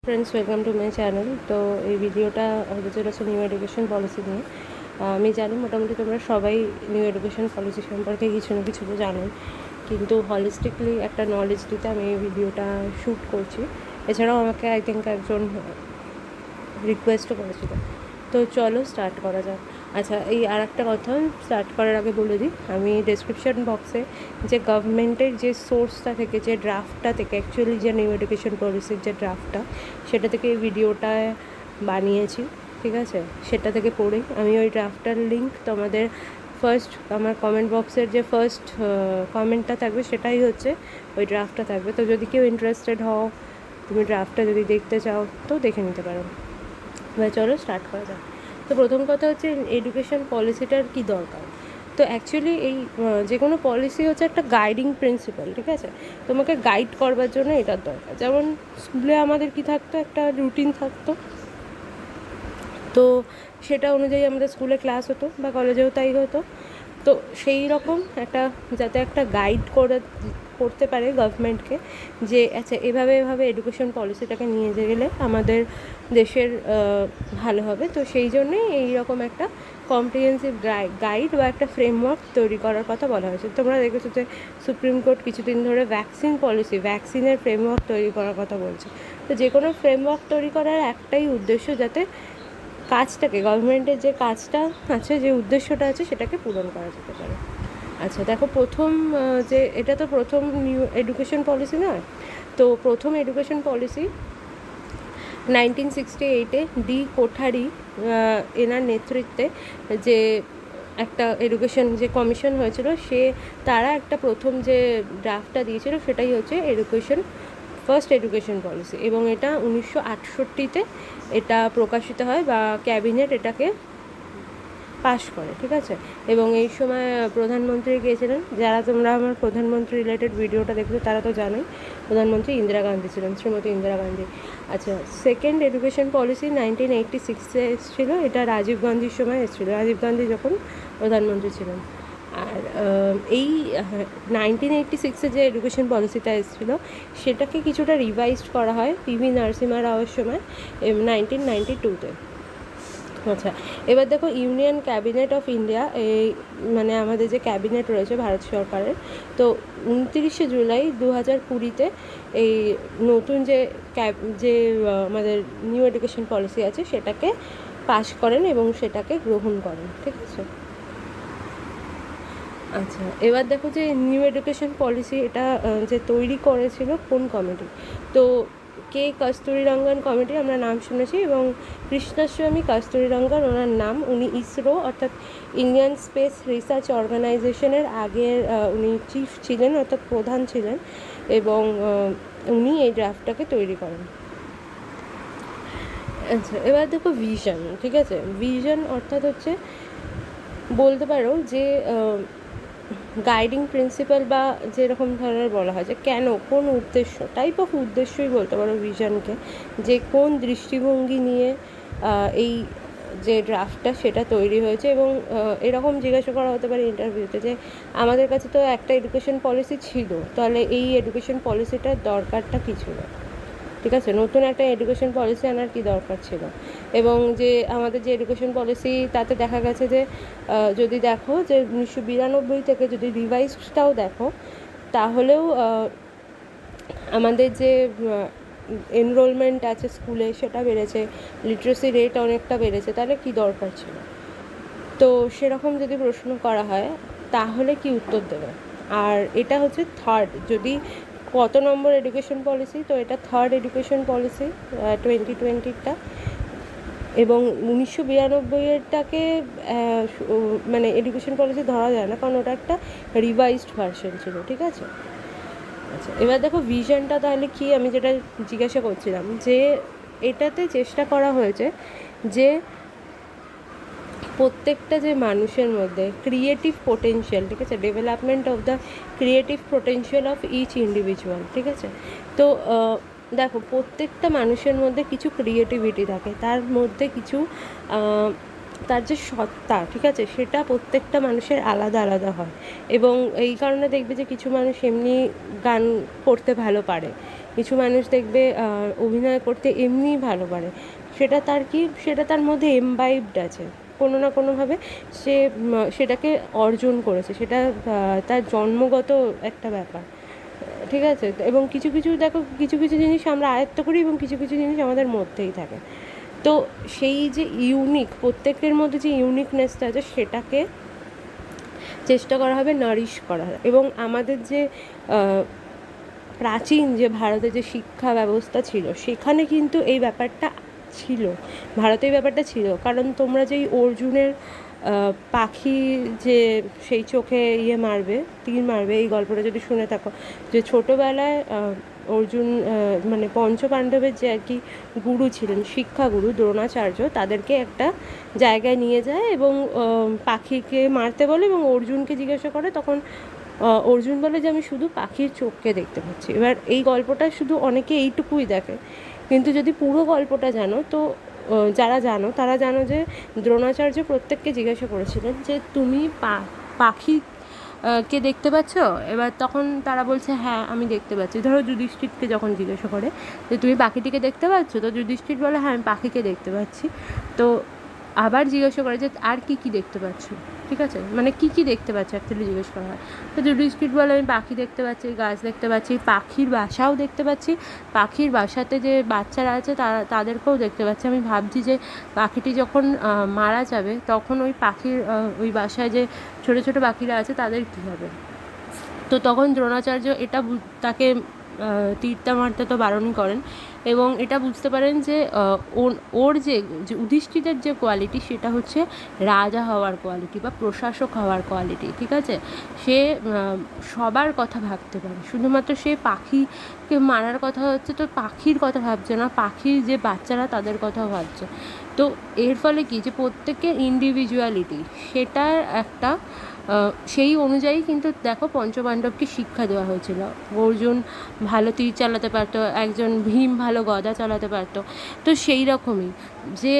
Friends, welcome to my channel. তো এই ভিডিওটা হতে চলেছে নিউ এডুকেশন পলিসি নিয়ে। আমি জানি মোটামুটি তোমরা সবাই নিউ এডুকেশন পলিসি সম্পর্কে কিছু না কিছু তো জানোই, কিন্তু হলিস্টিকলি একটা নলেজ দিতে আমি এই ভিডিওটা শ্যুট করছি। এছাড়াও আমাকে আই থিঙ্ক একজন রিকোয়েস্টও করেছিল। তো চলো স্টার্ট করা যাক। আচ্ছা, এই আর একটা কথা স্টার্ট করার আগে বলে দিই, আমি ডেসক্রিপশন বক্সে যে গভর্নমেন্টের যে সোর্সটা থেকে, যে ড্রাফটটা থেকে, অ্যাকচুয়ালি যে নিউ এডুকেশন পলিসির যে ড্রাফটটা, সেটা থেকে এই ভিডিওটা বানিয়েছি, ঠিক আছে? সেটা থেকে পড়েই আমি ওই ড্রাফটার লিঙ্ক তোমাদের ফার্স্ট আমার কমেন্ট বক্সের যে ফার্স্ট কমেন্টটা থাকবে সেটাই হচ্ছে ওই ড্রাফটটা থাকবে। তো যদি কেউ ইন্টারেস্টেড হও, তুমি ড্রাফটটা যদি দেখতে চাও তো দেখে নিতে পারো। এবার চলো স্টার্ট করা যাক। তো প্রথম কথা হচ্ছে এডুকেশন পলিসিটার কী দরকার। তো অ্যাকচুয়ালি এই যে কোনো পলিসি হচ্ছে একটা গাইডিং প্রিন্সিপাল, ঠিক আছে? তোমাকে গাইড করবার জন্য এটার দরকার। যেমন স্কুলে আমাদের কি থাকতো, একটা রুটিন থাকতো, তো সেটা অনুযায়ী আমাদের স্কুলে ক্লাস হতো বা কলেজেও তাই হতো। তো সেই রকম একটা যাতে একটা গাইড করতে পারে গভর্নমেন্টকে, যে আচ্ছা এভাবে এভাবে এডুকেশন পলিসিটাকে নিয়ে গেলে আমাদের দেশের ভালো হবে। তো সেই জন্যেই এইরকম একটা কম্প্রিহেন্সিভ গাইড বা একটা ফ্রেমওয়ার্ক তৈরি করার কথা বলা হয়েছে। তোমরা দেখেছো যে সুপ্রিম কোর্ট কিছুদিন ধরে ভ্যাকসিনের ফ্রেমওয়ার্ক তৈরি করার কথা বলছে। তো যে কোনো ফ্রেমওয়ার্ক তৈরি করার একটাই উদ্দেশ্য, যাতে কাজটাকে, গভর্নমেন্টের যে কাজটা আছে, যে উদ্দেশ্যটা আছে, সেটাকে পূরণ করা যেতে পারে। আচ্ছা দেখো, প্রথম যে এটা তো প্রথম নিউ এডুকেশন পলিসি নয়। তো প্রথম এডুকেশন পলিসি 1968-এ ডি কোঠারি এনার নেতৃত্বে যে একটা এডুকেশন যে কমিশন হয়েছিল, তারা একটা প্রথম যে ড্রাফটটা দিয়েছিল সেটাই হচ্ছে ফার্স্ট এডুকেশন পলিসি। এবং এটা 1968-তে এটা প্রকাশিত হয় বা ক্যাবিনেট এটাকে পাশ করে, ঠিক আছে? এবং এই সময় প্রধানমন্ত্রী গিয়েছিলেন, যারা তোমরা আমার প্রধানমন্ত্রী রিলেটেড ভিডিওটা দেখছো তারা তো জানোই, প্রধানমন্ত্রী ইন্দিরা গান্ধী ছিলেন, শ্রীমতী ইন্দিরা গান্ধী। আচ্ছা, সেকেন্ড এডুকেশন পলিসি 1986-এ এসেছিলো, এটা রাজীব গান্ধীর সময় এসেছিলো, রাজীব গান্ধী যখন প্রধানমন্ত্রী ছিলেন। আর এই 1986-এ যে এডুকেশন পলিসিটা এসেছিলো সেটাকে কিছুটা রিভাইজড করা হয় পিভি নরসিমহা রাওয়ের সময় 1992-তে। আচ্ছা, এবার দেখো, ইউনিয়ন ক্যাবিনেট অফ ইন্ডিয়া, এই মানে আমাদের যে ক্যাবিনেট রয়েছে ভারত সরকারের, তো 29শে জুলাই 2020-তে এই নতুন যে আমাদের নিউ এডুকেশন পলিসি আছে সেটাকে পাশ করেন এবং সেটাকে গ্রহণ করেন, ঠিক আছে? আচ্ছা, এবার দেখো যে নিউ এডুকেশন পলিসি এটা যে তৈরি করেছিল কোন কমিটি। তো কস্তুরীরঙ্গন কমিটি আমরা নাম শুনেছি, এবং কৃষ্ণস্বামী কস্তুরীরঙ্গন ওনার নাম। উনি ইসরো অর্থাৎ ইন্ডিয়ান স্পেস রিসার্চ অর্গানাইজেশনের আগের উনি চিফ ছিলেন, অর্থাৎ প্রধান ছিলেন, এবং উনি এই ড্রাফটটাকে তৈরি করেন। আচ্ছা, এবার দেখো ভিশন, ঠিক আছে? ভিশন অর্থাৎ হচ্ছে বলতে পারো যে গাইডিং প্রিন্সিপাল, বা যেরকম ধরনের বলা হয় যে কেন, কোন উদ্দেশ্য, টাইপ অফ উদ্দেশ্যই বলতে পারো ভিশনকে, যে কোন দৃষ্টিভঙ্গি নিয়ে এই যে ড্রাফটটা সেটা তৈরি হয়েছে। এবং এরকম জিজ্ঞাসা করা হতে পারে ইন্টারভিউতে যে আমাদের কাছে তো একটা এডুকেশন পলিসি ছিল, তাহলে এই এডুকেশন পলিসিটার দরকারটা কী ছিল, ঠিক আছে? নতুন একটা এডুকেশন পলিসি আনার কী দরকার ছিল। এবং যে আমাদের যে এডুকেশন পলিসি, তাতে দেখা গেছে যে যদি দেখো যে 1992 থেকে যদি রিভাইজডটাও দেখো, তাহলেও আমাদের যে এনরোলমেন্ট আছে স্কুলে সেটা বেড়েছে, লিটারেসি রেট অনেকটা বেড়েছে, তাহলে কী দরকার ছিল? তো সেরকম যদি প্রশ্ন করা হয় তাহলে কি উত্তর দেবে? আর এটা হচ্ছে থার্ড, যদি কত নম্বর এডুকেশন পলিসি, তো এটা থার্ড এডুকেশন পলিসি 2020-টা। এবং 1992-এরটাকে মানে এডুকেশন পলিসি ধরা যায় না, কারণ ওটা একটা রিভাইজড ভার্সন ছিল, ঠিক আছে? আচ্ছা, এবার দেখো ভিশনটা তাহলে কি, আমি যেটা জিজ্ঞাসা করছিলাম, যে এটাতে চেষ্টা করা হয়েছে যে প্রত্যেকটা যে মানুষের মধ্যে ক্রিয়েটিভ পোটেনশিয়াল, ঠিক আছে, development of the creative potential of each individual, ঠিক আছে? তো দেখো, প্রত্যেকটা মানুষের মধ্যে কিছু ক্রিয়েটিভিটি থাকে, তার মধ্যে কিছু তার যে সত্তা, ঠিক আছে, সেটা প্রত্যেকটা মানুষের আলাদা আলাদা হয়। এবং এই কারণে দেখবে যে কিছু মানুষ এমনি গান করতে ভালো পারে, কিছু মানুষ দেখবে অভিনয় করতে এমনিই ভালো পারে, সেটা তার কি, সেটা তার মধ্যে এমবাইবড আছে কোনো না কোনোভাবে, সে সেটাকে অর্জন করেছে, সেটা তার জন্মগত একটা ব্যাপার, ঠিক আছে। এবং কিছু কিছু দেখো, কিছু কিছু জিনিস আমরা আয়ত্ত করি এবং কিছু কিছু জিনিস আমাদের মধ্যেই থাকে। তো সেই যে ইউনিক, প্রত্যেকের মধ্যে যে ইউনিকনেসটা আছে সেটাকে চেষ্টা করা হবে নারিশ করার। এবং আমাদের যে প্রাচীন যে ভারতে যে শিক্ষা ব্যবস্থা ছিল সেখানে কিন্তু এই ব্যাপারটা ছিল, ভারতে এই ব্যাপারটা ছিল। কারণ তোমরা যেই অর্জুনের পাখি যে সেই চোখে মারবে, তীর মারবে, এই গল্পটা যদি শুনে থাকো, যে ছোটোবেলায় অর্জুন মানে পঞ্চপাণ্ডবের যে আর কি গুরু ছিলেন, শিক্ষাগুরু দ্রোণাচার্য, তাদেরকে একটা জায়গায় নিয়ে যায় এবং পাখিকে মারতে বলে এবং অর্জুনকে জিজ্ঞাসা করে, তখন অর্জুন বলে যে আমি শুধু পাখির চোখকে দেখতে পাচ্ছি। এবার এই গল্পটা শুধু অনেকে এইটুকুই দেখে, কিন্তু যদি পুরো গল্পটা জানো তো যারা জানো তারা জানো যে দ্রোণাচার্য প্রত্যেককে জিজ্ঞাসা করেছিলেন যে তুমি পাখি কে দেখতে পাচ্ছ? এবার তখন তারা বলছে হ্যাঁ আমি দেখতে পাচ্ছি। ধরো যুধিষ্ঠিরকে যখন জিজ্ঞাসা করে যে তুমি পাখিটিকে দেখতে পাচ্ছ, তো যুধিষ্ঠির বলে হ্যাঁ আমি পাখিকে দেখতে পাচ্ছি। তো আবার জিজ্ঞাসা করে যে আর কি কি দেখতে পাচ্ছ, ঠিক আছে, মানে কি কি দেখতে পাচ্ছ অ্যাকচুয়ালি জিজ্ঞেস করা হয়। তো যুধিষ্ঠির বলে আমি পাখি দেখতে পাচ্ছি, গাছ দেখতে পাচ্ছি, পাখির বাসাও দেখতে পাচ্ছি, পাখির বাসাতে যে বাচ্চারা আছে তাদেরকেও দেখতে পাচ্ছি। আমি ভাবছি যে পাখিটি যখন মারা যাবে তখন ওই পাখির ওই বাসায় যে ছোটো ছোটো পাখিরা আছে তাদের কী হবে। তো তখন দ্রোণাচার্য এটা তাকে তীরটা মারতে তো বারণই করেন এবং এটা বুঝতে পারেন যে ওর যে যুধিষ্ঠিরের যে কোয়ালিটি সেটা হচ্ছে রাজা হওয়ার কোয়ালিটি বা প্রশাসক হওয়ার কোয়ালিটি, ঠিক আছে। সে সবার কথা ভাবতে পারে, শুধুমাত্র সে পাখিকে মারার কথা হচ্ছে তো পাখির কথা ভাবছে না, পাখির যে বাচ্চারা তাদের কথাও ভাবছে। তো এর ফলে কি যে প্রত্যেকের ইন্ডিভিজুয়ালিটি সেটার একটা সেই অনুযায়ী কিন্তু দেখো পঞ্চপাণ্ডবকে শিক্ষা দেওয়া হয়েছিল। অর্জুন ভালো তীর চালাতে পারতো, একজন ভীম ভালো গদা চালাতে পারতো। তো সেই রকমই যে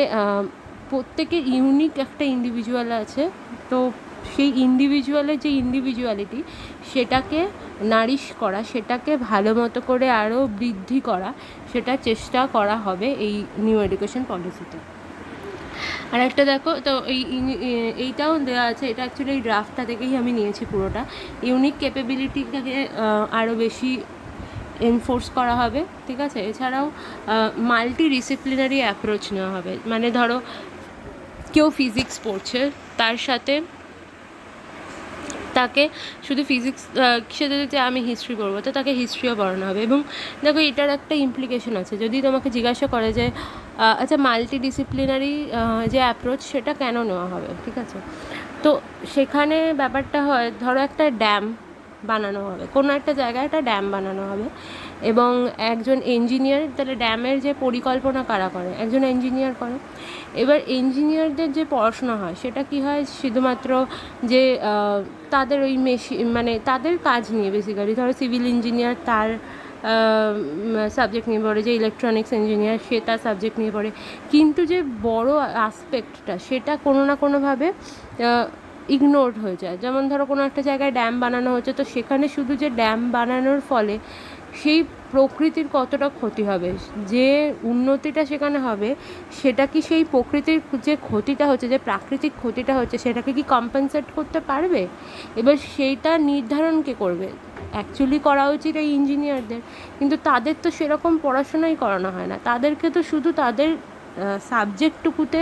প্রত্যেকের ইউনিক একটা ইন্ডিভিজুয়াল আছে, তো সেই ইন্ডিভিজুয়ালের যে ইন্ডিভিজুয়ালিটি সেটাকে নারিশ করা, সেটাকে ভালো মতো করে আরও বৃদ্ধি করা, সেটা চেষ্টা করা হবে এই নিউ এডুকেশন পলিসিতে। আর একটা দেখো তো এইটাও দেওয়া আছে, এটা অ্যাকচুয়ালি এই ড্রাফটটা থেকেই আমি নিয়েছি পুরোটা। ইউনিক ক্যাপেবিলিটিটাকে আরও বেশি এনফোর্স করা হবে, ঠিক আছে। এছাড়াও মাল্টি ডিসিপ্লিনারি অ্যাপ্রোচ নেওয়া হবে, মানে ধরো কেউ ফিজিক্স পড়ছে, তার সাথে তাকে শুধু ফিজিক্স সাথে যদি আমি হিস্ট্রি পড়বো তো তাকে হিস্ট্রিও পড়ানো হবে। এবং দেখো এটার একটা ইমপ্লিকেশন আছে, যদি তোমাকে জিজ্ঞাসা করে যে আচ্ছা মাল্টি ডিসিপ্লিনারি যে অ্যাপ্রোচ সেটা কেন নেওয়া হবে, ঠিক আছে। তো সেখানে ব্যাপারটা হয়, ধরো একটা ড্যাম বানানো হবে, কোনো একটা জায়গায় একটা ড্যাম বানানো হবে এবং একজন ইঞ্জিনিয়ার, তাহলে ড্যামের যে পরিকল্পনা কারা করে, একজন ইঞ্জিনিয়ার করে। এবার ইঞ্জিনিয়ারদের যে পড়াশোনা হয় সেটা কি হয়, শুধুমাত্র যে তাদের ওই মানে তাদের কাজ নিয়ে বেসিক্যালি, ধরো সিভিল ইঞ্জিনিয়ার তার সাবজেক্ট নিয়ে পড়ে, যে ইলেকট্রনিক্স ইঞ্জিনিয়ার সে তার সাবজেক্ট নিয়ে পড়ে, কিন্তু যে বড় আসপেক্টটা সেটা কোনো না কোনোভাবে ইগনোরড হয়ে যায়। যেমন ধরো কোনো একটা জায়গায় ড্যাম বানানো হচ্ছে, তো সেখানে শুধু যে ড্যাম বানানোর ফলে সেই প্রকৃতির কতটা ক্ষতি হবে, যে উন্নতিটা সেখানে হবে সেটা কি সেই প্রকৃতির যে ক্ষতিটা হচ্ছে, যে প্রাকৃতিক ক্ষতিটা হচ্ছে সেটাকে কি কম্পেনসেট করতে পারবে। এবার সেইটা নির্ধারণ কে করবে, অ্যাকচুয়ালি করা উচিত এই ইঞ্জিনিয়ারদের, কিন্তু তাদের তো সেরকম পড়াশোনাই করানো হয় না, তাদেরকে তো শুধু তাদের সাবজেক্টটুকুতে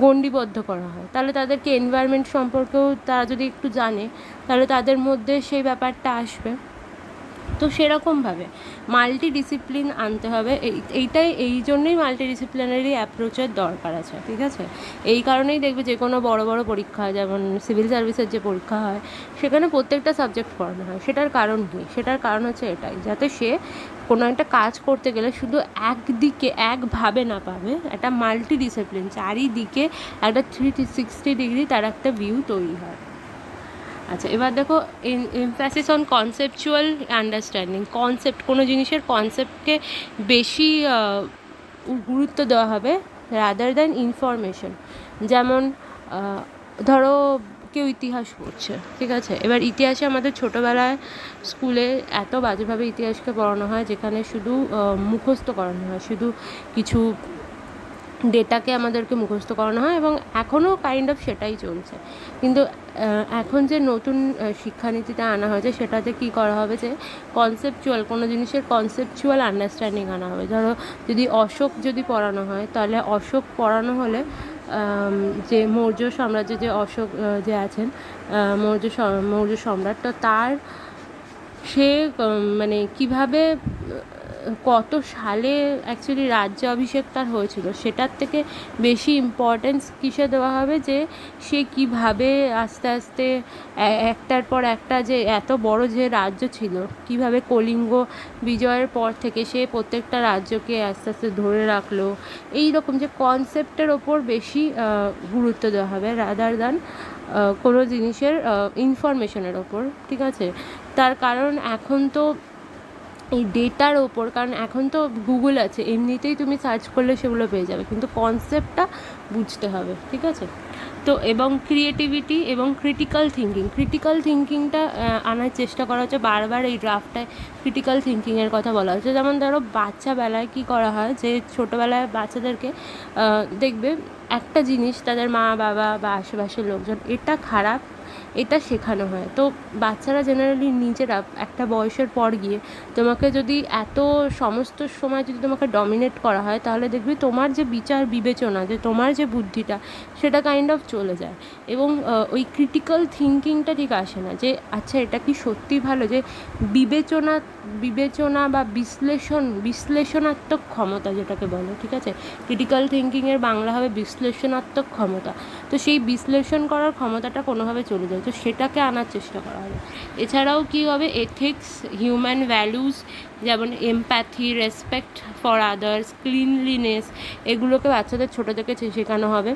গণ্ডিবদ্ধ করা হয়। তাহলে তাদেরকে এনভায়রনমেন্ট সম্পর্কেও তারা যদি একটু জানে তাহলে তাদের মধ্যে সেই ব্যাপারটা আসবে। তো সেরকমভাবে মাল্টি ডিসিপ্লিন আনতে হবে, এইটাই এই জন্যই মাল্টি ডিসিপ্লিনারি অ্যাপ্রোচের দরকার আছে, ঠিক আছে। এই কারণেই দেখবে যে কোনো বড় বড় পরীক্ষা, যেমন সিভিল সার্ভিসের যে পরীক্ষা হয় সেখানে প্রত্যেকটা সাবজেক্ট পড়ানো হয়। সেটার কারণ কী, সেটার কারণ হচ্ছে এটাই, যাতে সে কোনো একটা কাজ করতে গেলে শুধু একদিকে একভাবে না পাবে, একটা মাল্টি ডিসিপ্লিন চারিদিকে একটা 360 ডিগ্রি তার একটা ভিউ তৈরি হয়। আচ্ছা, এবার দেখো emphasis on conceptual understanding, concept, কোনো জিনিসের কনসেপ্টকে বেশি গুরুত্ব দেওয়া হবে রাদার দ্যান ইনফরমেশন। যেমন ধরো কেউ ইতিহাস পড়ছে, ঠিক আছে। এবার ইতিহাসে আমাদের ছোটোবেলায় স্কুলে এত বাজেভাবে ইতিহাসকে পড়ানো হয়, যেখানে শুধু মুখস্থ করানো হয়, শুধু কিছু ডেটাকে আমাদেরকে মুখস্থ করানো হয়, এবং এখনও কাইন্ড অফ সেটাই চলছে। কিন্তু এখন যে নতুন শিক্ষানীতিটা আনা হয়েছে, সেটাতে কী করা হবে, যে কনসেপচুয়াল কোনো জিনিসের কনসেপচুয়াল আন্ডারস্ট্যান্ডিং আনা হবে। ধরো যদি অশোক যদি পড়ানো হয়, তাহলে অশোক পড়ানো হলে যে মৌর্য সাম্রাজ্যে যে অশোক যে আছেন, মৌর্য সম্রাট, তো তার সে মানে কীভাবে কত সালে অ্যাকচুয়ালি রাজ্য অভিষেক তার হয়েছিল, সেটার থেকে বেশি ইম্পর্টেন্স কিসে দেওয়া হবে, যে সে কীভাবে আস্তে আস্তে একটার পর একটা, যে এত বড় যে রাজ্য ছিল, কীভাবে কলিঙ্গ বিজয়ের পর থেকে সে প্রত্যেকটা রাজ্যকে আস্তে আস্তে ধরে রাখলো, এই রকম যে কনসেপ্টের ওপর বেশি গুরুত্ব দেওয়া হবে রাদার দ্যান কোনো জিনিসের ইনফরমেশনের ওপর, ঠিক আছে। তার কারণ এখন তো এই ডেটার ওপর, কারণ এখন তো গুগল আছে, এমনিতেই তুমি সার্চ করলে সেগুলো পেয়ে যাবে, কিন্তু কনসেপ্টটা বুঝতে হবে, ঠিক আছে। তো এবং ক্রিয়েটিভিটি এবং ক্রিটিক্যাল থিঙ্কিংটা আনার চেষ্টা করা হচ্ছে বারবার। এই ড্রাফটায় ক্রিটিক্যাল থিঙ্কিংয়ের কথা বলা হচ্ছে। যেমন ধরো বাচ্চাবেলায় কী করা হয়, যে ছোটোবেলায় বাচ্চাদেরকে দেখবে একটা জিনিস তাদের মা বাবা বা আশেপাশের লোকজন এটা খারাপ এটা শেখানো হয়। তো বাচ্চারা জেনারেলি নিজেরা একটা বয়সের পর গিয়ে তোমাকে যদি এত সমস্ত সময় যদি তোমাকে ডমিনেট করা হয়, তাহলে দেখবি তোমার যে বিচার বিবেচনা, যে তোমার যে বুদ্ধিটা, সেটা কাইন্ড অফ চলে যায়, এবং ওই ক্রিটিক্যাল থিঙ্কিংটা ঠিক আসে না, যে আচ্ছা এটা কি সত্যি ভালো, যে বিবেচনা বা বিশ্লেষণাত্মক ক্ষমতা যেটাকে বলে, ঠিক আছে। ক্রিটিক্যাল থিঙ্কিংয়ের বাংলা হবে বিশ্লেষণাত্মক ক্ষমতা। তো সেই বিশ্লেষণ করার ক্ষমতাটা কোনোভাবে চলে যায়, তো সেটাকে আনার চেষ্টা করা হবে। এছাড়াও কী হবে, এথিক্স, হিউম্যান ভ্যালুস, যেমন empathy, respect for others, cleanliness, এগুলোকে বাচ্চাদের ছোটো থেকে শেখানো হবে।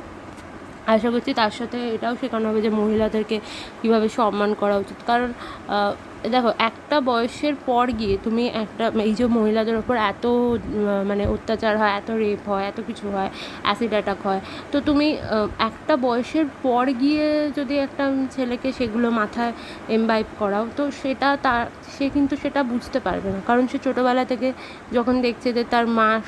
আশা করছি তার সাথে এটাও শেখানো হবে যে মহিলাদেরকে কীভাবে সম্মান করা উচিত। কারণ দেখো, একটা বয়সের পর গিয়ে তুমি এই যে মহিলাদের ওপর এত মানে অত্যাচার হয়, এত রেপ হয়, এত কিছু হয়, অ্যাসিড অ্যাটাক হয়, তো তুমি একটা বয়সের পর গিয়ে যদি একটা ছেলেকে সেগুলো মাথায় এমবাইব করাও, তো সে কিন্তু সেটা বুঝতে পারবে না। কারণ সে ছোটোবেলা থেকে যখন দেখছে যে তার মার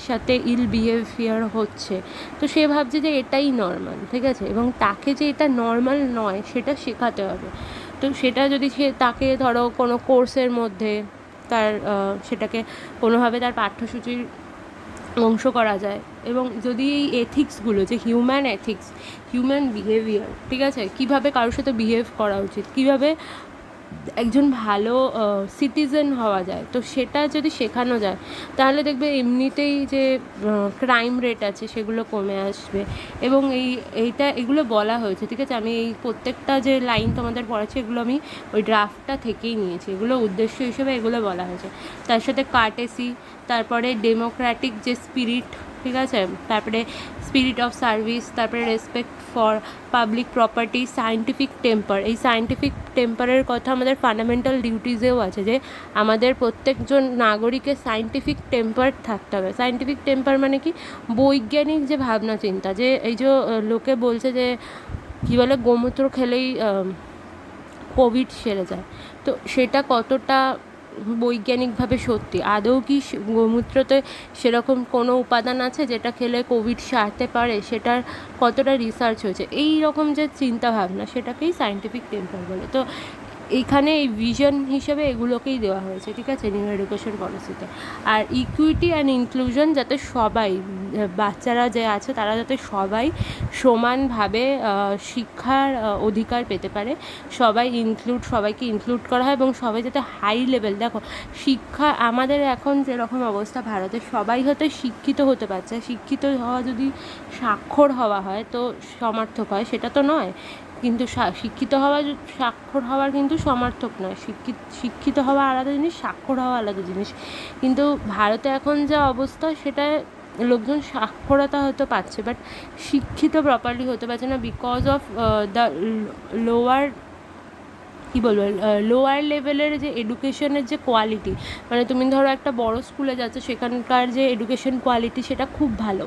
সাথে ইল বিহেভিয়ার হচ্ছে, তো সে ভাবছে যে এটাই নর্মাল, ঠিক আছে। এবং তাকে যে এটা নর্মাল নয় সেটা শেখাতে হবে। তো সেটা যদি তাকে ধরো কোনো কোর্সের মধ্যে তার সেটাকে কোনোভাবে তার পাঠ্যসূচির অংশ করা যায়, এবং যদি এই এথিক্সগুলো, যে হিউম্যান বিহেভিয়ার, ঠিক আছে, কীভাবে কারোর সাথে বিহেভ করা উচিত, কীভাবে একজন ভালো সিটিজেন হওয়া যায়, তো সেটা যদি শেখানো যায়, তাহলে দেখবে এমনিতেই যে ক্রাইম রেট আছে সেগুলো কমে আসবে। এবং এগুলো বলা হয়েছে, ঠিক আছে। আমি এই প্রত্যেকটা যে লাইন তোমাদের পড়াচ্ছি, এগুলো আমি ওই ড্রাফটটা থেকেই নিয়েছি, এগুলো উদ্দেশ্য হিসেবে এগুলো বলা হয়েছে। তার সাথে কার্টেসি, তারপরে ডেমোক্র্যাটিক যে স্পিরিট, ঠিক আছে, তারপরে স্পিরিট অফ সার্ভিস, তারপরে respect for public property, scientific temper. এই সায়েন্টিফিক টেম্পারের কথা আমাদের ফান্ডামেন্টাল ডিউটিসেও আছে, যে আমাদের প্রত্যেকজন নাগরিকের সায়েন্টিফিক টেম্পার থাকতে হবে। সায়েন্টিফিক টেম্পার মানে কি, বৈজ্ঞানিক যে ভাবনা চিন্তা, যে এই যে লোকে বলছে যে কী বলে, গোমূত্র খেলেই কোভিড সেরে যায়, তো সেটা কতটা বৈজ্ঞানিকভাবে সত্যি? আদৌ কি গোমূত্রতে সেরকম কোনো উপাদান আছে যেটা খেলে কোভিড সারতে পারে? সেটার কতটা রিসার্চ হয়েছে? এই রকম যে চিন্তাভাবনা, সেটাকেই সায়েন্টিফিক টেম্পার বলে। তো এইখানে এই ভিশন হিসেবে এগুলোকেই দেওয়া হয়েছে, ঠিক আছে, নিউ এডুকেশন পলিসিতে। আর ইকুইটি অ্যান্ড ইনক্লুশন, যাতে সবাই, বাচ্চারা যে আছে তারা যাতে সবাই সমানভাবে শিক্ষার অধিকার পেতে পারে, সবাইকে ইনক্লুড করা হয়, এবং সবাই যাতে হাই লেভেল, দেখো শিক্ষা আমাদের এখন যেরকম অবস্থা ভারতে, সবাই হয়তো শিক্ষিত হতে পারছে। শিক্ষিত হওয়া যদি স্বাক্ষর হওয়া হয় তো সমার্থক হয়, সেটা তো নয়। কিন্তু স্বাক্ষর হওয়ার কিন্তু সমার্থক নয়। শিক্ষিত হওয়া আলাদা জিনিস, স্বাক্ষর হওয়া আলাদা জিনিস। কিন্তু ভারতে এখন যা অবস্থা, সেটা লোকজন সাক্ষরতা হয়তো পাচ্ছে, বাট শিক্ষিত প্রপারলি হতে পারছে না, বিকজ অফ দ্য লোয়ার কী বলবো, লোয়ার লেভেলের যে এডুকেশনের যে কোয়ালিটি, মানে তুমি ধরো একটা বড় স্কুলে যাচ্ছ, সেখানকার যে এডুকেশন কোয়ালিটি সেটা খুব ভালো,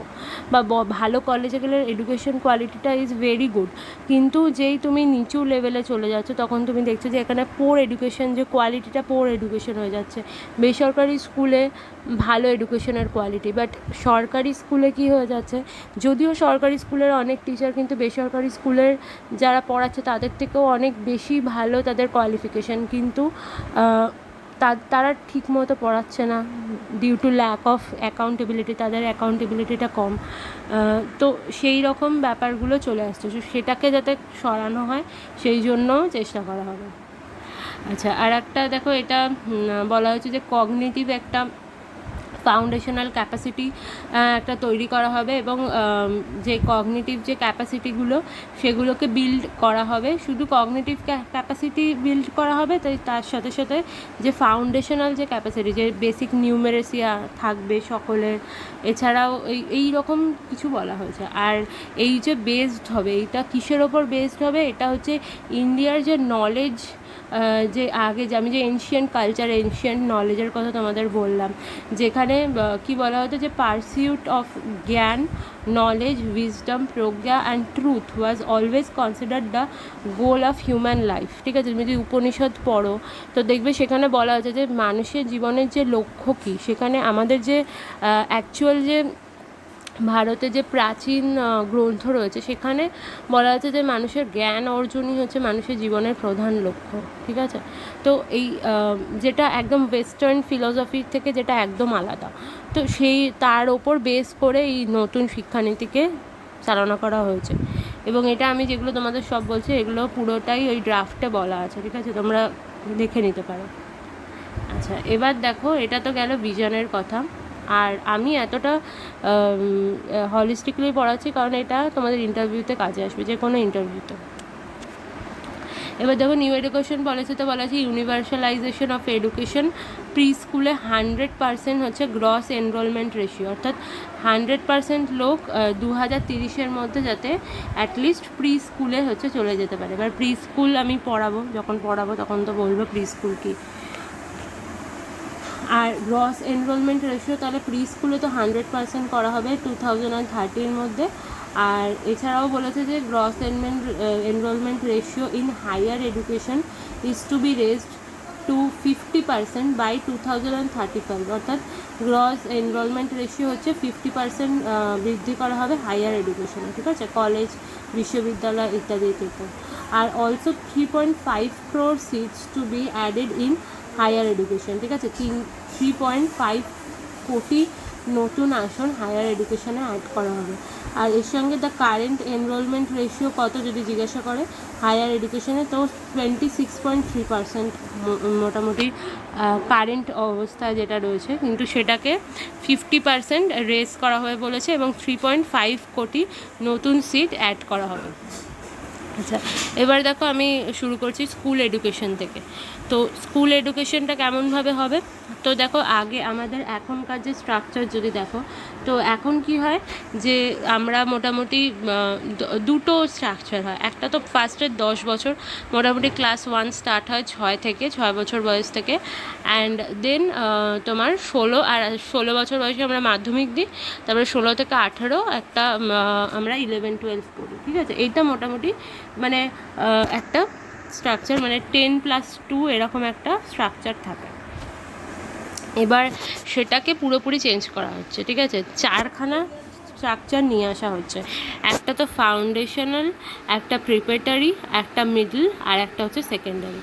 বা ভালো কলেজে গেলে এডুকেশন কোয়ালিটিটা ইজ ভেরি গুড। কিন্তু যেই তুমি নিচু লেভেলে চলে যাচ্ছ, তখন তুমি দেখছো যে এখানে পোর এডুকেশন, যে কোয়ালিটিটা পোর এডুকেশন হয়ে যাচ্ছে। বেসরকারি স্কুলে ভালো এডুকেশনের কোয়ালিটি, বাট সরকারি স্কুলে কি হয়ে যাচ্ছে, যদিও সরকারি স্কুলের অনেক টিচার কিন্তু বেসরকারি স্কুলের যারা পড়াচ্ছে তাদের থেকেও অনেক বেশি ভালো তাদের কোয়ালিফিকেশান, কিন্তু তারা ঠিকমতো পড়াচ্ছে না due to lack of accountability, তাদের অ্যাকাউন্টেবিলিটিটা কম। তো সেই রকম ব্যাপারগুলো চলে আসছে, সেটাকে যাতে সরানো হয় সেই জন্য চেষ্টা করা হবে। আচ্ছা, আর একটা দেখো, এটা বলা হয়েছে যে কগনিটিভ একটা ফাউন্ডেশনাল ক্যাপাসিটি একটা তৈরি করা হবে, এবং যে কগনিটিভ যে ক্যাপাসিটিগুলো সেগুলোকে বিল্ড করা হবে। শুধু কগনিটিভ ক্যাপাসিটি বিল্ড করা হবে, তাই তার সাথে সাথে যে ফাউন্ডেশনাল যে ক্যাপাসিটি, যে বেসিক নিউমেরেসি থাকবে সকলের, এছাড়াও এই রকম কিছু বলা হয়েছে। আর এই যে বেসড হবে, এইটা কিসের ওপর বেসড হবে, এটা হচ্ছে ইন্ডিয়ার যে নলেজ, যে আগে যে আমি যে এনশিয়েন্ট কালচার, এনশিয়েন্ট নলেজের কথা তোমাদের বললাম, যেখানে কি বলা হতো যে পারসিউট অফ জ্ঞান, knowledge, wisdom, Pragya and truth was always considered the goal of human life. ঠিক আছে, তুমি যদি উপনিষদ পড়ো তো দেখবে সেখানে বলা হয়েছে যে মানুষের জীবনের যে লক্ষ্য কী, সেখানে আমাদের যে অ্যাকচুয়াল যে ভারতে যে প্রাচীন গ্রন্থ রয়েছে সেখানে বলা আছে যে মানুষের জ্ঞান অর্জনই হচ্ছে মানুষের জীবনের প্রধান লক্ষ্য। ঠিক আছে, তো এই যেটা একদম ওয়েস্টার্ন ফিলসফির থেকে যেটা একদম আলাদা, তো তার ওপর বেস করে এই নতুন শিক্ষানীতিকে চালনা করা হয়েছে। এবং এটা আমি যেগুলো তোমাদের সব বলছি এগুলো পুরোটাই ওই ড্রাফটে বলা আছে। ঠিক আছে, তোমরা দেখে নিতে পারো। আচ্ছা, এবার দেখো, এটা তো গেল ভিশনের কথা। আর আমি এতটা হলিস্টিকলি পড়াচ্ছি কারণ এটা তোমাদের ইন্টারভিউতে কাজে আসবে, যে কোনো ইন্টারভিউতে। এবার দেখো, নিউ এডুকেশন পলিসিতে বলা আছে ইউনিভার্সালাইজেশন অফ এডুকেশন। প্রি স্কুলে 100% হচ্ছে গ্রস এনরোলমেন্ট রেশিও, অর্থাৎ 100% লোক 2030-এর মধ্যে যাতে অ্যাটলিস্ট প্রি স্কুলে হচ্ছে চলে যেতে পারে। এবার প্রি স্কুল আমি যখন পড়াবো তখন তো বলবো প্রি স্কুল কী। আর গ্রস এনরোলমেন্ট রেশিও তাহলে প্রি স্কুলে তো 100% করা হবে 2030-এর মধ্যে। আর এছাড়াও বলেছে যে gross enrolment ratio in higher education is to be raised to 50% by 2035, অর্থাৎ গ্রস এনরোলমেন্ট রেশিও হচ্ছে 50% বৃদ্ধি করা হবে হায়ার এডুকেশনে। ঠিক আছে, কলেজ, বিশ্ববিদ্যালয় ইত্যাদিতে। আর also 3.5 crore seats to be added in higher education. ঠিক আছে, 3.5 কোটি নতুন আসন হায়ার এডুকেশনে অ্যাড করা হবে। আর এর সঙ্গে দ্য কারেন্ট এনরোলমেন্ট রেশিও কত যদি জিজ্ঞাসা করে হায়ার এডুকেশনে, তো 26.3% মোটামুটি কারেন্ট অবস্থায় যেটা রয়েছে, কিন্তু সেটাকে 50% রেজ করা হয়ে বলেছে, এবং 3.5 কোটি নতুন সিট অ্যাড করা হবে। আচ্ছা, এবার দেখো, আমি শুরু করছি স্কুল এডুকেশন থেকে। তো স্কুল এডুকেশনটা কেমনভাবে হবে, তো দেখো, আগে আমাদের এখনকার যে স্ট্রাকচার যদি দেখো, তো এখন কি হয় যে আমরা মোটামুটি দুটো স্ট্রাকচার হয়। একটা তো ফার্স্টের 10 বছর মোটামুটি ক্লাস 1 স্টার্ট হয় 6 বছর বয়স থেকে, অ্যান্ড দেন তোমার 16 বছর বয়সে আমরা মাধ্যমিক দিই, তারপরে 16 থেকে 18 একটা আমরা 11-12 পড়ি। ঠিক আছে, এইটা মোটামুটি মানে একটা স্ট্রাকচার, মানে 10+2 এরকম একটা স্ট্রাকচার থাকে। এবার সেটাকে পুরোপুরি চেঞ্জ করা হচ্ছে। ঠিক আছে, 4খানা স্ট্রাকচার নিয়ে আসা হচ্ছে। একটা তো ফাউন্ডেশনাল, একটা প্রিপারেটরি, একটা মিডল, আর একটা হচ্ছে সেকেন্ডারি।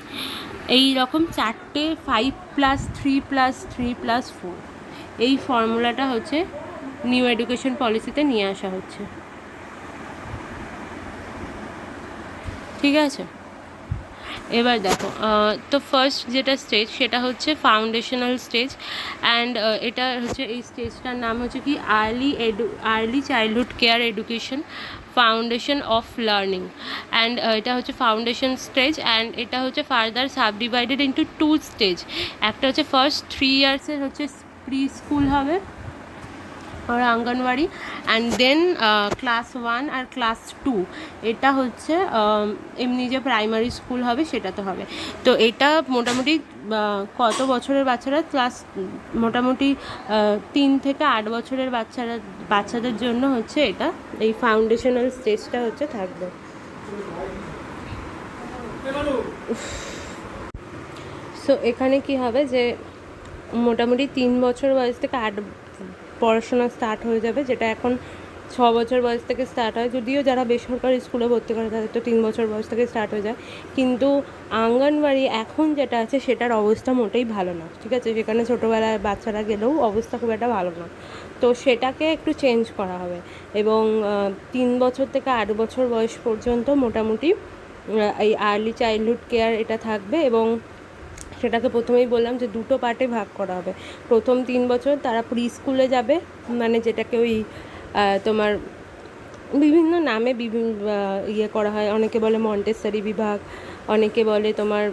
এই রকম 4টে 5+3+3+4 এই ফর্মুলাটা হচ্ছে নিউ এডুকেশন পলিসিতে নিয়ে আসা হচ্ছে। ঠিক আছে, এবার দেখো, তো ফার্স্ট যেটা স্টেজ সেটা হচ্ছে ফাউন্ডেশনাল স্টেজ, অ্যান্ড এটা হচ্ছে এই স্টেজটার নাম হচ্ছে কি early childhood care education foundation of learning, and এটা হচ্ছে ফাউন্ডেশন স্টেজ, অ্যান্ড এটা হচ্ছে ফার্দার সাবডিভাইডেড ইন্টু 2 স্টেজ। একটা হচ্ছে ফার্স্ট 3 ইয়ার্সের হচ্ছে প্রি স্কুল হবে, আর আঙ্গনওয়াড়ি অ্যান্ড দেন ক্লাস 1 আর ক্লাস 2 এটা হচ্ছে এমনি যে প্রাইমারি স্কুল হবে সেটাতে হবে। তো এটা মোটামুটি কত বছরের বাচ্চারা মোটামুটি 3 থেকে 8 বছরের বাচ্চাদের জন্য হচ্ছে এটা এই ফাউন্ডেশনাল স্টেজটা হচ্ছে থাকবে। সো এখানে কি হবে যে মোটামুটি 3 বছর বয়স থেকে পড়াশোনা স্টার্ট হয়ে যাবে, যেটা এখন 6 বছর বয়স থেকে স্টার্ট হয়। যদিও যারা বেসরকারি স্কুলে ভর্তি করে তাদের তো 3 বছর বয়স থেকে স্টার্ট হয়ে যায়, কিন্তু আঙ্গনওয়াড়ি এখন যেটা আছে সেটার অবস্থা মোটেই ভালো না, ঠিক আছে? সেখানে ছোটোবেলায় বাচ্চারা গেলেও অবস্থা খুব একটা ভালো না। তো সেটাকে একটু চেঞ্জ করা হবে এবং 3 বছর থেকে 8 বছর বয়স পর্যন্ত মোটামুটি এই আর্লি চাইল্ডহুড কেয়ার এটা থাকবে। এবং সেটাকে প্রথমেই বললাম যে 2টো পার্টে ভাগ করা হবে। প্রথম 3 বছর তারা প্রি স্কুলে যাবে, মানে যেটাকে ওই তোমার বিভিন্ন নামে ইয়ে করা হয়, অনেকে বলে মন্টেসরি বিভাগ, অনেকে বলে তোমার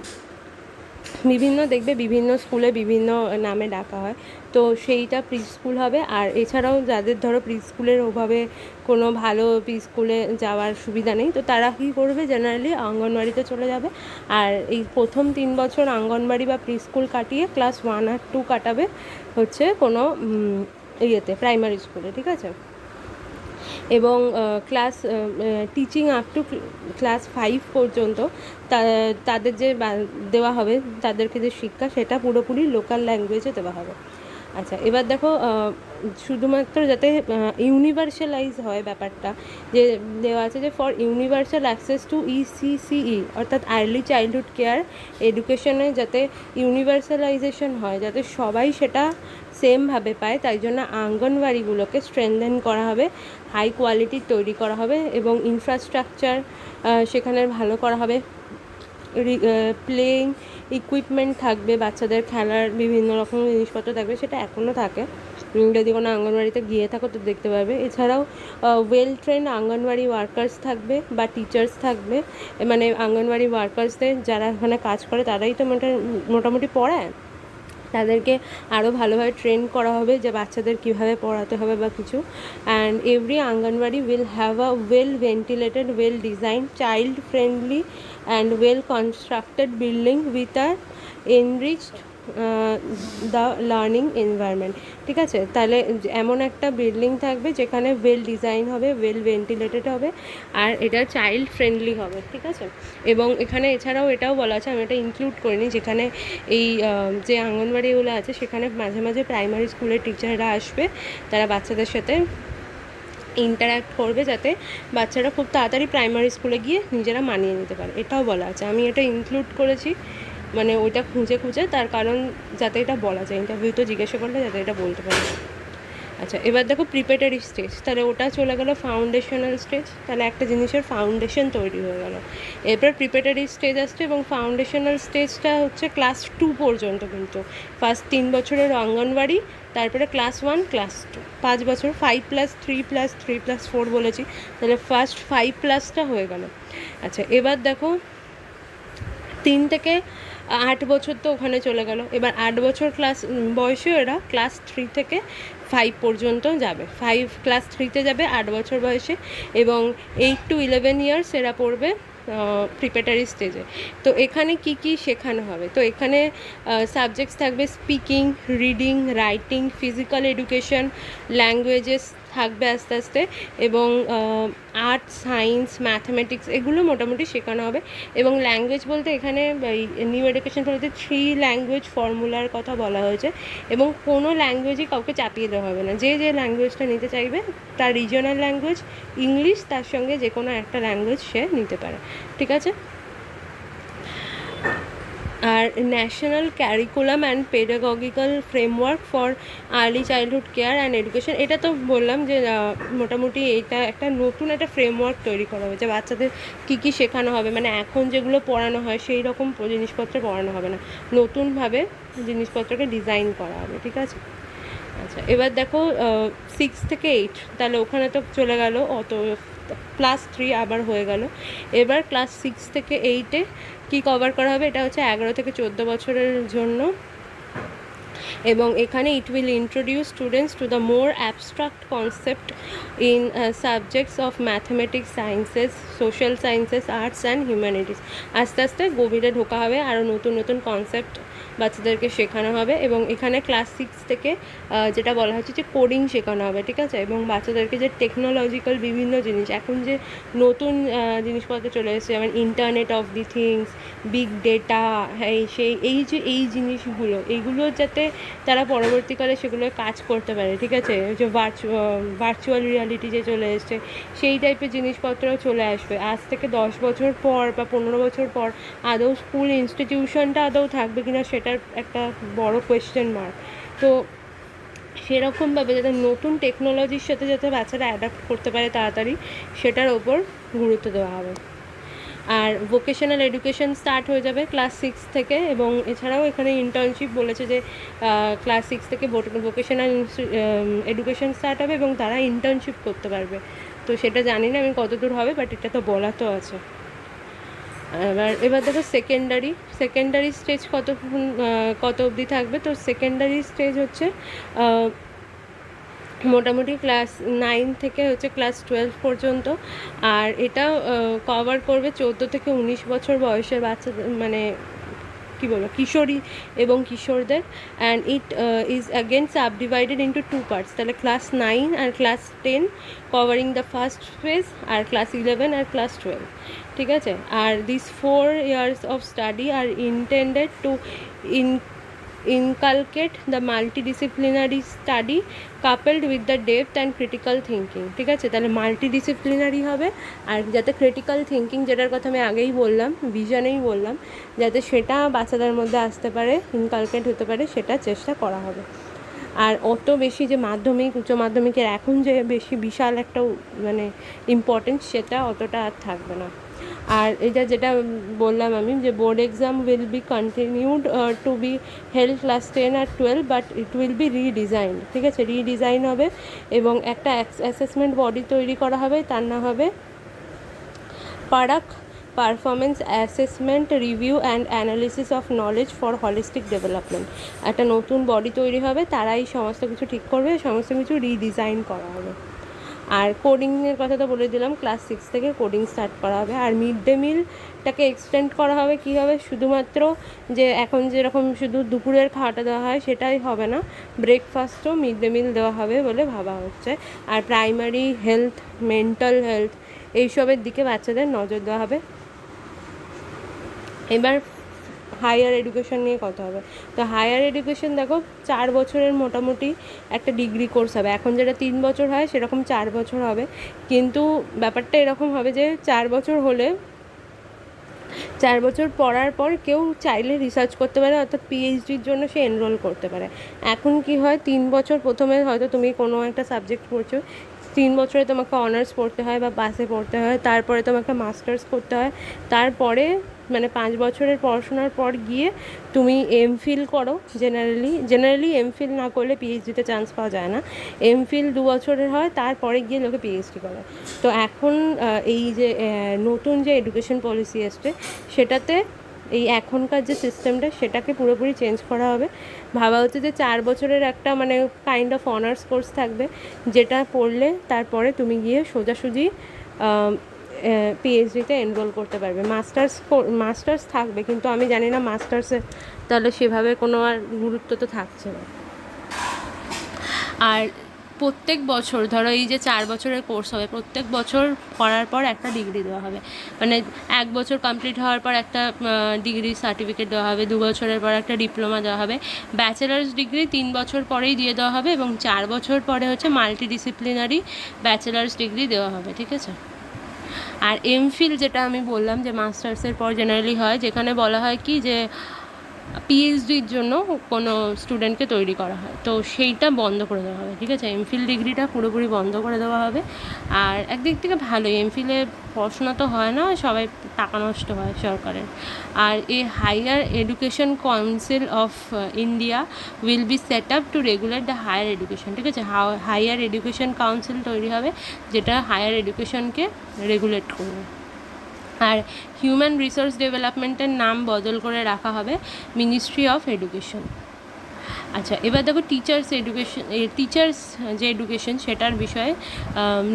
বিভিন্ন স্কুলে বিভিন্ন নামে ডাকা হয়। তো সেইটা প্রি স্কুল হবে। আর এছাড়াও যাদের ধরো প্রি স্কুলের ওভাবে কোনো ভালো প্রি স্কুলে যাওয়ার সুবিধা নেই, তো তারা কী করবে, জেনারেলি অঙ্গনওয়াড়িতে চলে যাবে। আর এই প্রথম 3 বছর অঙ্গনওয়াড়ি বা প্রি স্কুল কাটিয়ে ক্লাস 1 আর 2 কাটাবে হচ্ছে কোনো প্রাইমারি স্কুলে, ঠিক আছে? এবং class teaching up to class 5 পর্যন্ত তাদের যে দেওয়া হবে, তাদেরকে যে শিক্ষা, সেটা পুরোপুরি লোকাল ল্যাঙ্গুয়েজে দেওয়া হবে। আচ্ছা, এবার দেখো শুধুমাত্র যাতে ইউনিভার্সালাইজ হয় ব্যাপারটা, যে দেওয়া আছে যে for universal access to ECCE অর্থাৎ আর্লি চাইল্ডহুড কেয়ার এডুকেশনে যাতে ইউনিভার্সালাইজেশন হয়, যাতে সবাই সেটা সেমভাবে পায়, তাই জন্য আঙ্গনওয়াড়িগুলোকে স্ট্রেনথেন করা হবে, হাই কোয়ালিটির তৈরি করা হবে এবং ইনফ্রাস্ট্রাকচার সেখানে ভালো করা হবে। প্লেইং ইকুইপমেন্ট থাকবে, বাচ্চাদের খেলার বিভিন্ন রকম জিনিসপত্র থাকবে, সেটা এখনও থাকে, যদি কোনো আঙ্গনওয়াড়িতে গিয়ে থাকো তো দেখতে পাবে। এছাড়াও ওয়েল ট্রেন্ড আঙ্গনওয়াড়ি ওয়ার্কার্স থাকবে বা টিচার্স থাকবে, মানে আঙ্গনওয়াড়ি ওয়ার্কার্সদের যারা ওখানে কাজ করে তারাই তো মোটামুটি পড়ায়, তাদেরকে আরও ভালোভাবে ট্রেন করা হবে যে বাচ্চাদের কীভাবে পড়াতে হবে বা কিছু। And every anganwadi will have a well ventilated, well design, child friendly and well constructed building with a enriched the learning environment, ঠিক আছে? তাহলে এমন একটা বিল্ডিং থাকবে যেখানে ওয়েল ডিজাইন হবে, ওয়েল ভেন্টিলেটেড হবে, আর এটা চাইল্ড ফ্রেন্ডলি হবে, ঠিক আছে? এবং এখানে এছাড়াও এটাও বলা আছে, আমি এটা ইনক্লুড করিনি, যেখানে এই যে আঙ্গনওয়াড়িগুলো আছে সেখানে মাঝে মাঝে প্রাইমারি স্কুলের টিচাররা আসবে, তারা বাচ্চাদের সাথে ইন্টারাক্ট করবে, যাতে বাচ্চারা খুব তাড়াতাড়ি প্রাইমারি স্কুলে গিয়ে নিজেরা মানিয়ে নিতে পারে, এটাও বলা আছে। আমি এটা ইনক্লুড করেছি, মানে ওইটা খুঁজে তার কারণ যাতে এটা বলা যায়, ইন্টারভিউতে জিজ্ঞাসা করলে যাতে এটা বলতে পারে। আচ্ছা, এবার দেখো প্রিপারেটরি স্টেজ, তাহলে ওটা চলে গেল ফাউন্ডেশনাল স্টেজ, তাহলে একটা জিনিসের ফাউন্ডেশন তৈরি হয়ে গেল। এরপর প্রিপারেটরি স্টেজ আসছে এবং ফাউন্ডেশনাল স্টেজটা হচ্ছে ক্লাস 2 পর্যন্ত, কিন্তু ফার্স্ট 3 বছরের অঙ্গনওয়াড়ি, তারপরে ক্লাস 1 ক্লাস 2, 5 বছর, 5+3+3+4 বলেছি, তাহলে ফার্স্ট 5+ হয়ে গেল। আচ্ছা, এবার দেখো 3 থেকে 8 বছর তো ওখানে চলে গেল। এবার 8 বছর বয়সেও এরা ক্লাস 3 থেকে 5 পর্যন্ত যাবে, ক্লাস 3তে যাবে 8 বছর বয়সে, এবং 8 to 11 ইয়ার্স এরা পড়বে প্রিপারেটরি স্টেজে। তো এখানে কি কি শেখানো হবে? তো এখানে সাবজেক্টস থাকবে speaking, reading, writing, physical education, languages থাকবে আস্তে আস্তে, এবং আর্ট, সায়েন্স, ম্যাথামেটিক্স এগুলো মোটামুটি শেখানো হবে। এবং ল্যাঙ্গুয়েজ বলতে এখানে নিউ এডুকেশন পলিসিতে 3 ল্যাঙ্গুয়েজ ফর্মুলার কথা বলা হয়েছে, এবং কোনো ল্যাঙ্গুয়েজই কাউকে চাপিয়ে দেওয়া হবে না, যে ল্যাঙ্গুয়েজটা নিতে চাইবে তার রিজিওনাল ল্যাঙ্গুয়েজ ইংলিশ, তার সঙ্গে যে কোনো একটা ল্যাঙ্গুয়েজ সে নিতে পারে, ঠিক আছে? আর national curriculum and pedagogical framework for early childhood care and education, এটা তো বললাম যে মোটামুটি এটা একটা নতুন একটা ফ্রেমওয়ার্ক তৈরি করা হয়েছে, বাচ্চাদের কী কী শেখানো হবে, মানে এখন যেগুলো পড়ানো হয় সেই রকম জিনিসপত্র পড়ানো হবে না, নতুনভাবে জিনিসপত্রকে ডিজাইন করা হবে, ঠিক আছে? আচ্ছা, এবার দেখো 6 থেকে 8, তাহলে ওখানে তো চলে গেল অত, ক্লাস 3 আবার হয়ে গেল। এবার ক্লাস 6 থেকে 8-এ কী কভার করা হবে? এটা হচ্ছে 11 থেকে 14 বছরের জন্য এবং এখানে it will introduce students to the more abstract concept in subjects of mathematics, sciences, social sciences, arts and humanities. আস্তে আস্তে গভীরে ঢোকা হবে, আরও নতুন নতুন কনসেপ্ট বাচ্চাদেরকে শেখানো হবে। এবং এখানে ক্লাস 6 থেকে যেটা বলা হচ্ছে যে কোডিং শেখানো হবে, ঠিক আছে। এবং বাচ্চাদেরকে যে টেকনোলজিক্যাল বিভিন্ন জিনিস, এখন যে নতুন জিনিসপত্র চলে এসেছে, যেমন internet of the things, big data, এই জিনিসগুলো, এইগুলো যাতে তারা পরবর্তীকালে সেগুলো কাজ করতে পারে, ঠিক আছে। যে ভার্চুয়াল রিয়ালিটি যে চলে এসছে, সেই টাইপের জিনিসপত্রও চলে আসবে। আজ থেকে 10 বছর পর বা 15 বছর পর আদৌ স্কুল ইনস্টিটিউশনটা আদৌ থাকবে কিনা সেটার একটা বড় কোয়েশ্চেন মার্ক। তো সেরকমভাবে যাতে নতুন টেকনোলজির সাথে যাতে বাচ্চারা অ্যাডাপ্ট করতে পারে তাড়াতাড়ি, সেটার ওপর গুরুত্ব দেওয়া হবে। আর ভোকেশনাল এডুকেশন স্টার্ট হয়ে যাবে ক্লাস 6 থেকে। এবং এছাড়াও এখানে ইন্টার্নশিপ বলেছে যে ক্লাস 6 থেকে ভোকেশনাল এডুকেশন স্টার্ট হবে এবং তারা ইন্টার্নশিপ করতে পারবে। তো সেটা জানি না আমি কতদূর হবে, বাট এটা তো বলা তো আছে। এবার দেখো সেকেন্ডারি স্টেজ কত অবধি থাকবে। তো সেকেন্ডারি স্টেজ হচ্ছে মোটামুটি ক্লাস 9 থেকে হচ্ছে ক্লাস 12 পর্যন্ত। আর এটা কভার করবে 14 থেকে 19 বছর বয়সের বাচ্চাদের, মানে কী বলবো, কিশোরী এবং কিশোরদের। And it is again subdivided into 2 parts. তাহলে ক্লাস 9 আর class 10 covering the first phase, আর ক্লাস 11 আর ক্লাস 12, ঠিক আছে। আর this 4 years of study are intended to inculcate the multidisciplinary study coupled with the depth and critical thinking, ঠিক আছে। তাহলে মাল্টিডিসিপ্লিনারি হবে, আর যাতে ক্রিটিক্যাল থিঙ্কিং, যেটার কথা আমি আগেই বললাম, ভিশনেই বললাম, যাতে সেটা বাচ্চাদের মধ্যে আসতে পারে, ইনকালকেট হতে পারে, সেটা চেষ্টা করা হবে। আর অত বেশি যে মাধ্যমিক, উচ্চ মাধ্যমিকের এখন যে বেশি বিশাল একটা মানে ইম্পর্টেন্স, সেটা অতটা আর থাকবে না। আর এটা যেটা বললাম আমি, যে board exam will be continued to be held class 10 আর 12, but it will be redesign, ঠিক আছে। রিডিজাইন হবে এবং একটা অ্যাসেসমেন্ট বডি তৈরি করা হবে, তার নাম হবে Parag, performance assessment review and analysis of knowledge for holistic development. একটা নতুন বডি তৈরি হবে, তারাই সমস্ত কিছু ঠিক করবে, সমস্ত কিছু রিডিজাইন করা হবে। আর কোডিংয়ের কথা তো বলে দিলাম, ক্লাস 6 থেকে কোডিং স্টার্ট করা হবে। আর মিড ডে মিলটাকে এক্সটেন্ড করা হবে। কী হবে, শুধুমাত্র যে এখন যেরকম শুধু দুপুরের খাওয়াটা দেওয়া হয় সেটাই হবে না, ব্রেকফাস্টও মিড ডে মিল দেওয়া হবে বলে ভাবা হচ্ছে। আর প্রাইমারি হেলথ, মেন্টাল হেলথ, এইসবের দিকে বাচ্চাদের নজর দেওয়া হবে। এবার হায়ার এডুকেশন নিয়ে কথা হবে। তো হায়ার এডুকেশন দেখো 4 বছরের মোটামুটি একটা ডিগ্রি কোর্স হবে। এখন যেটা 3 বছর হয় সেরকম 4 বছর হবে, কিন্তু ব্যাপারটা এরকম হবে যে 4 বছর হলে 4 বছর পড়ার পর কেউ চাইলে রিসার্চ করতে পারে, অর্থাৎ পিএইচডির জন্য সে এনরোল করতে পারে। এখন কি হয়, 3 বছর প্রথমে হয়তো তুমি কোনো একটা সাবজেক্ট পড়ছো, 3 বছরে তোমাকে অনার্স পড়তে হয় বা পাসে পড়তে হয়, তারপরে তোমাকে মাস্টার্স করতে হয়, তারপরে মানে 5 বছরের পড়াশোনার পর গিয়ে তুমি এমফিল করো। জেনারেলি এমফিল না করলে পিএইচডিতে চান্স পাওয়া যায় না। এমফিল 2 বছরের হয়, তারপরে গিয়ে লোকে পিএইচডি করে। তো এখন এই যে নতুন যে এডুকেশন পলিসি এসছে, সেটাতে এই এখনকার যে সিস্টেমটা, সেটাকে পুরোপুরি চেঞ্জ করা হবে। ভাবা হচ্ছে যে 4 বছরের একটা মানে কাইন্ড অফ অনার্স কোর্স থাকবে, যেটা পড়লে তারপরে তুমি গিয়ে সোজাসুজি পিএইচডিতে এনরোল করতে পারবে। মাস্টার্স থাকবে, কিন্তু আমি জানি না মাস্টার্সে তাহলে সেভাবে কোনো আর গুরুত্ব তো থাকছে না। আর প্রত্যেক বছর ধরো এই যে 4 বছরের কোর্স হবে, প্রত্যেক বছর করার পর একটা ডিগ্রি দেওয়া হবে। মানে 1 বছর কমপ্লিট হওয়ার পর একটা ডিগ্রি সার্টিফিকেট দেওয়া হবে, 2 বছরের পর একটা ডিপ্লোমা দেওয়া হবে, ব্যাচেলার্স ডিগ্রি 3 বছর পরেই দিয়ে দেওয়া হবে, এবং 4 বছর পরে হচ্ছে মাল্টিডিসিপ্লিনারি ব্যাচেলার্স ডিগ্রি দেওয়া হবে, ঠিক আছে। আর এমফিল যেটা আমি বললাম যে মাস্টার্সের পর জেনারেলি হয়, যেখানে বলা হয় কি যে পিএইচডির জন্য কোনো স্টুডেন্টকে তৈরি করা হয়, তো সেইটা বন্ধ করে দেওয়া হবে, ঠিক আছে। এমফিল ডিগ্রিটা পুরোপুরি বন্ধ করে দেওয়া হবে। আর একদিক থেকে ভালোই, এমফিলে পড়াশোনা তো হয় না, সবাই টাকা নষ্ট হয় সরকারের। আর এই higher education council of India will be set up to regulate the higher education, ঠিক আছে। হায়ার এডুকেশন কাউন্সিল তৈরি হবে, যেটা হায়ার এডুকেশনকে রেগুলেট করবে। আর হিউম্যান রিসোর্স ডেভেলপমেন্টের নাম বদল করে রাখা হবে মিনিস্ট্রি অফ এডুকেশন। আচ্ছা, এবার দেখো টিচার্স যে এডুকেশন সেটার বিষয়ে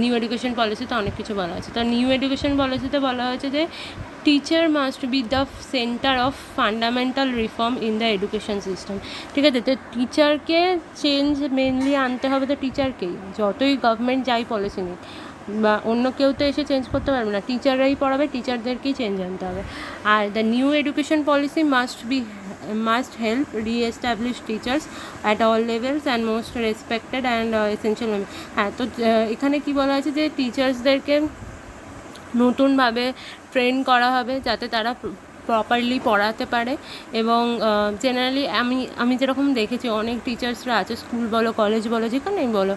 নিউ এডুকেশন পলিসিতে অনেক কিছু বলা আছে। তো নিউ এডুকেশন পলিসিতে বলা হয়েছে যে teacher must be the centre of fundamental reform in the education system. ঠিক আছে, তো টিচারকে চেঞ্জ মেনলি আনতে হবে, তো টিচারকেই, যতই গভর্নমেন্ট যাই পলিসি নিক বা অন্য কেউ তো এসে চেঞ্জ করতে পারবে না, টিচাররাই পড়াবে, টিচারদেরকেই চেঞ্জ আনতে হবে। আর the new education policy must help re-establish teachers at all levels and most respected and essential. হ্যাঁ, তো এখানে কি বলা আছে যে টিচার্সদেরকে নতুনভাবে ট্রেন করা হবে যাতে তারা প্রপারলি পড়াতে পারে। এবং জেনারেলি আমি যেরকম দেখেছি অনেক টিচার্সরা আছে, স্কুল বলো কলেজ বলো যেখানেই বলো,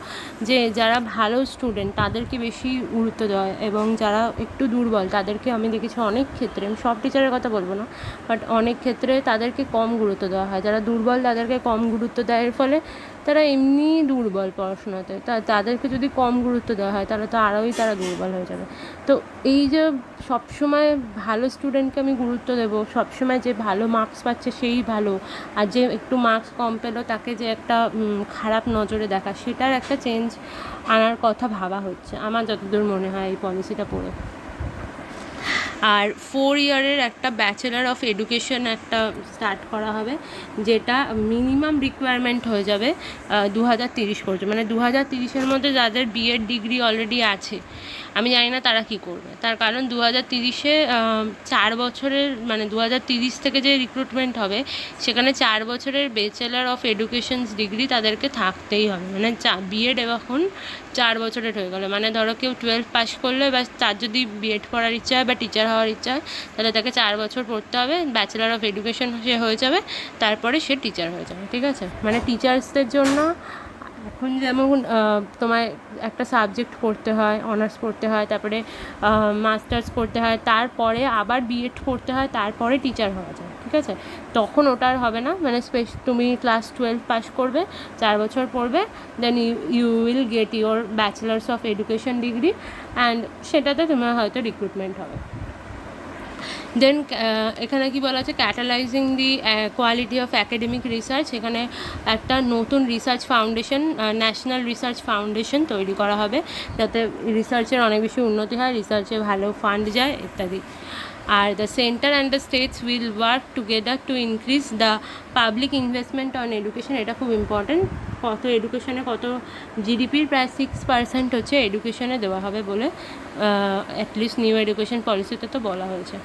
যে যারা ভালো স্টুডেন্ট তাদেরকে বেশি গুরুত্ব দেওয়া হয়, এবং যারা একটু দুর্বল তাদেরকে আমি দেখেছি অনেক ক্ষেত্রে, আমি সব টিচারের কথা বলবো না, বাট অনেক ক্ষেত্রে তাদেরকে কম গুরুত্ব দেওয়া হয়। যারা দুর্বল তাদেরকে কম গুরুত্ব দেওয়ার ফলে তারা এমনি দুর্বল পড়াশোনাতে, তাদেরকে যদি কম গুরুত্ব দেওয়া হয় তাহলে তো আরোই তারা দুর্বল হয়ে যাবে। তো এই যে সবসময় ভালো স্টুডেন্টকে আমি গুরুত্ব দেবো, সবসময় যে ভালো মার্কস পাচ্ছে সেই ভালো, আর যে একটু মার্কস কম পেলো তাকে যে একটা খারাপ নজরে দেখা, সেটার একটা চেঞ্জ আনার কথা ভাবা হচ্ছে আমার যতদূর মনে হয় এই পলিসিটা পড়ে। আর 4 ইয়ারের একটা ব্যাচেলার অফ এডুকেশন একটা স্টার্ট করা হবে, যেটা মিনিমাম রিকোয়ারমেন্ট হয়ে যাবে 2030 পর্যন্ত, মানে 2030-এর মধ্যে যাদের বিএড ডিগ্রি অলরেডি আছে, আমি জানি না তারা কি করবে, তার কারণ 2030-এ 4 বছরের, মানে 2030 থেকে যে রিক্রুটমেন্ট হবে সেখানে 4 বছরের ব্যাচেলার অফ এডুকেশনস ডিগ্রি তাদেরকে থাকতেই হবে। মানে বিএড এখন 4 বছরের হয়ে গেলো, মানে ধরো কেউ 12 পাস করলে বা তার যদি বিএড পড়ার ইচ্ছা হয় বা টিচার হওয়ার ইচ্ছা হয় তাহলে তাকে 4 বছর পড়তে হবে, ব্যাচেলার অফ এডুকেশন সে হয়ে যাবে, তারপরে সে টিচার হয়ে যাবে। ঠিক আছে, মানে টিচার্সদের জন্য এখন যেমন তোমায় একটা সাবজেক্ট পড়তে হয়, অনার্স পড়তে হয়, তারপরে মাস্টার্স করতে হয়, তারপরে আবার বিএড করতে হয়, তারপরে টিচার হওয়া যায়। ঠিক আছে, তখন ওটা আর হবে না, মানে তুমি ক্লাস 12 পাস করবে, 4 বছর পড়বে, then you will get your bachelor's of education degree, and সেটাতে তোমার হয়তো রিক্রুটমেন্ট হবে। দেন এখানে কি বলা আছে, catalysing the quality of academic research, এখানে একটা নতুন research foundation, national research foundation তৈরি করা হবে যাতে রিসার্চের অনেক বেশি উন্নতি হয়, রিসার্চে ভালো ফান্ড যায় ইত্যাদি। Are the centre and the states will work together to increase the public investment on education. এটা খুব ইম্পর্ট্যান্ট, কত এডুকেশনে কত জিডিপির প্রায় 6% হচ্ছে এডুকেশনে দেওয়া হবে বলে অ্যাটলিস্ট নিউ এডুকেশন পলিসিতে তো বলা হয়েছে।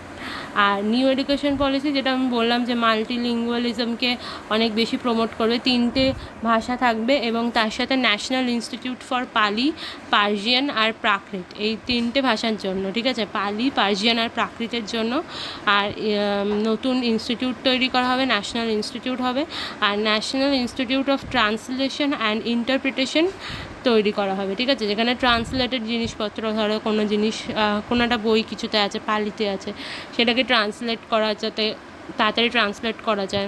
আর নিউ এডুকেশন পলিসি যেটা আমি বললাম যে মাল্টিলিঙ্গুয়ালিজমকে অনেক বেশি প্রমোট করবে, 3টে ভাষা থাকবে এবং তার সাথে ন্যাশনাল ইনস্টিটিউট ফর পালি, পার্সিয়ান আর প্রাকৃত, এই 3টে ভাষার জন্য। ঠিক আছে, পালি, পার্সিয়ান আর প্রাকৃতের জন্য। আর নতুন ইনস্টিটিউট তৈরি করা হবে, ন্যাশনাল ইনস্টিটিউট হবে, আর national institute of translation and interpretation তৈরি করা হবে। ঠিক আছে, যেখানে ট্রান্সলেটেড জিনিসপত্র, ধরো কোনো জিনিস, কোনো একটা বই কিছুতে আছে, পালিতে আছে, সেটাকে ট্রান্সলেট করা যাতে তাড়াতাড়ি ট্রান্সলেট করা যায়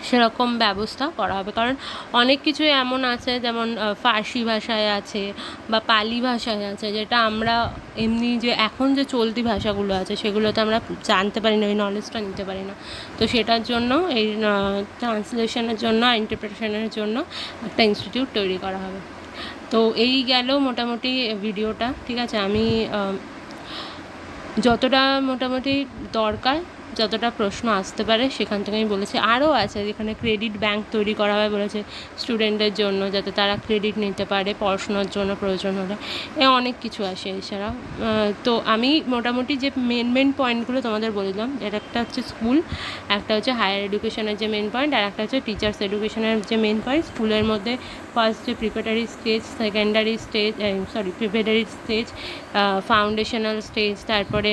সেরকম ব্যবস্থা করা হবে। কারণ অনেক কিছু এমন আছে যেমন ফার্সি ভাষায় আছে বা পালি ভাষায় আছে, যেটা আমরা এমনি যে এখন যে চলতি ভাষাগুলো আছে সেগুলোতে আমরা জানতে পারি না, ওই নলেজটা নিতে পারি না। তো সেটার জন্য এই ট্রান্সলেশনের জন্য, ইন্টারপ্রিটেশনের জন্য একটা ইনস্টিটিউট তৈরি করা হবে। তো এই গেল মোটামুটি ভিডিওটা। ঠিক আছে, আমি যতটা মোটামুটি দরকার, যতটা প্রশ্ন আসতে পারে সেখান থেকে আমি বলেছি। আরও আছে, যেখানে ক্রেডিট ব্যাংক তৈরি করা হয় বলেছে স্টুডেন্টদের জন্য, যাতে তারা ক্রেডিট নিতে পারে পড়াশোনার জন্য প্রয়োজন হলে, অনেক কিছু আসে এছাড়া। তো আমি মোটামুটি যে মেন পয়েন্টগুলো তোমাদের বললাম, এর একটা হচ্ছে স্কুল, একটা হচ্ছে হায়ার এডুকেশনের যে মেন পয়েন্ট, আর একটা হচ্ছে টিচার্স এডুকেশনের যে মেন পয়েন্ট। স্কুলের মধ্যে ফার্স্ট যে preparatory stage, secondary stage, preparatory stage, foundational stage, তারপরে